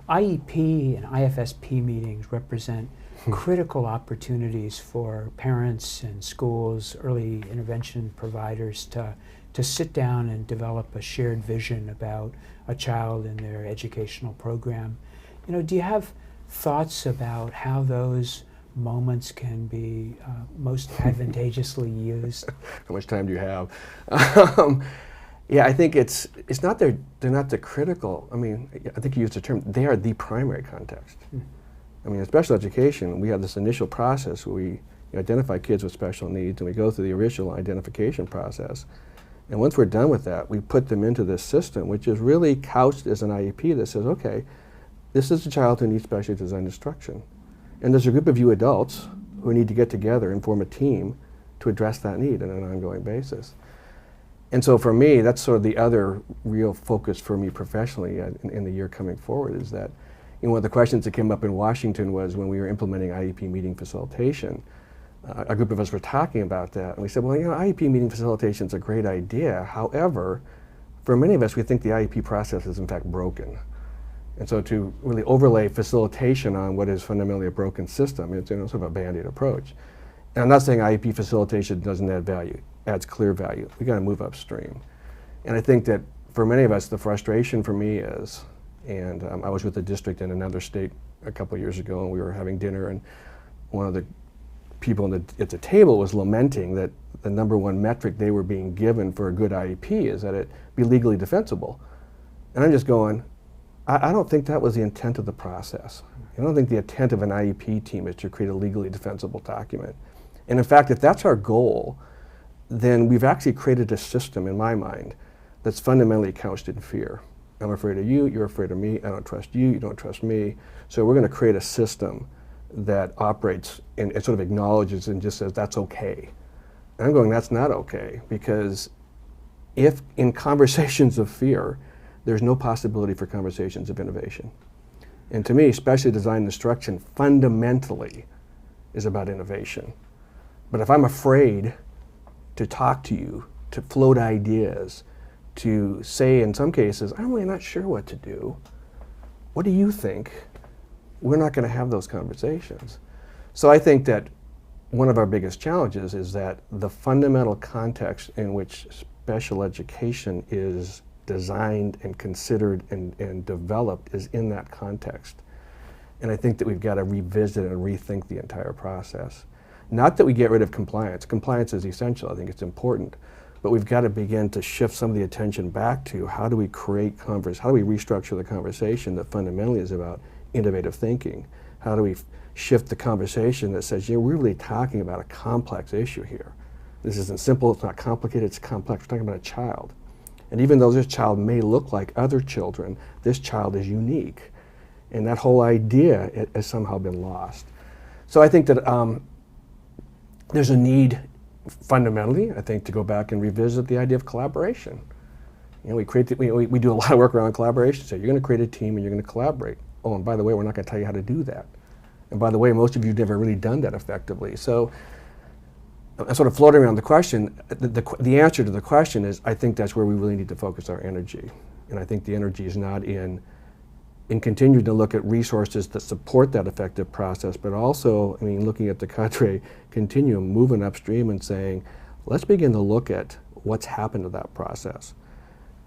IEP and IFSP meetings represent critical opportunities for parents and schools, early intervention providers to sit down and develop a shared vision about a child and their educational program. You know, do you have thoughts about how those moments can be most advantageously used? How much time do you have? Yeah, I think it's not they're not the critical. I mean, I think you used the term. They are the primary context. I mean, in special education, we have this initial process where we identify kids with special needs, and we go through the original identification process. And once we're done with that, we put them into this system, which is really couched as an IEP that says, okay, this is a child who needs specially designed instruction. And there's a group of you adults who need to get together and form a team to address that need on an ongoing basis. And so for me, that's sort of the other real focus for me professionally in the year coming forward, is that one of the questions that came up in Washington was when we were implementing IEP meeting facilitation, a group of us were talking about that, and we said, well, IEP meeting facilitation is a great idea. However, for many of us, we think the IEP process is in fact broken. And so to really overlay facilitation on what is fundamentally a broken system, it's sort of a Band-Aid approach. And I'm not saying IEP facilitation doesn't add value, it adds clear value. We got to move upstream. And I think that for many of us, the frustration for me is, and I was with the district in another state a couple of years ago, and we were having dinner, and one of the people at the table was lamenting that the number one metric they were being given for a good IEP is that it be legally defensible. And I'm just going, I don't think that was the intent of the process. I don't think the intent of an IEP team is to create a legally defensible document. And in fact, if that's our goal, then we've actually created a system, in my mind, that's fundamentally couched in fear. I'm afraid of you, you're afraid of me, I don't trust you, you don't trust me. So we're going to create a system that operates and it sort of acknowledges and just says that's okay. And I'm going, that's not okay, because if in conversations of fear, there's no possibility for conversations of innovation. And to me, specially designed instruction fundamentally is about innovation. But if I'm afraid to talk to you, to float ideas, to say in some cases, I'm really not sure what to do, what do you think? We're not going to have those conversations. So I think that one of our biggest challenges is that the fundamental context in which special education is designed and considered and developed is in that context. And I think that we've got to revisit and rethink the entire process. Not that we get rid of compliance. Compliance is essential. I think it's important. But we've got to begin to shift some of the attention back to how do we create how do we restructure the conversation that fundamentally is about innovative thinking? How do we shift the conversation that says, we're really talking about a complex issue here. This isn't simple, it's not complicated, it's complex. We're talking about a child. And even though this child may look like other children, this child is unique. And that whole idea has somehow been lost. So I think that there's a need fundamentally, I think, to go back and revisit the idea of collaboration. We do a lot of work around collaboration. So you're going to create a team and you're going to collaborate. Oh, and by the way, we're not going to tell you how to do that. And by the way, most of you have never really done that effectively. So I'm sort of floating around the question. The answer to the question is, I think that's where we really need to focus our energy. And I think the energy is not in continuing to look at resources that support that effective process, but also, looking at the CADRE continuum, moving upstream and saying, let's begin to look at what's happened to that process.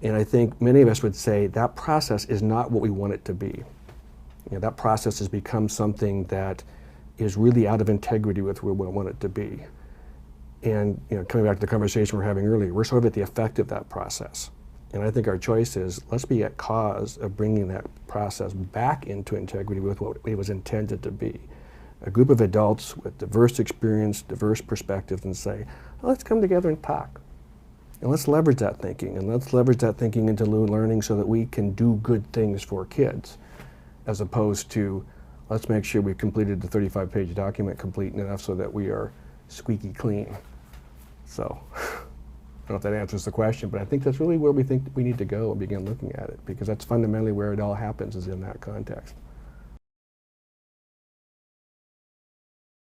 And I think many of us would say that process is not what we want it to be. That process has become something that is really out of integrity with where we want it to be. And coming back to the conversation we were having earlier, we're sort of at the effect of that process. And I think our choice is, let's be at cause of bringing that process back into integrity with what it was intended to be. A group of adults with diverse experience, diverse perspectives, and say, let's come together and talk. And let's leverage that thinking, and let's leverage that thinking into learning so that we can do good things for kids, as opposed to, let's make sure we've completed the 35-page document complete enough so that we are squeaky clean. So. I don't know if that answers the question, but I think that's really where we think we need to go and begin looking at it, because that's fundamentally where it all happens, is in that context.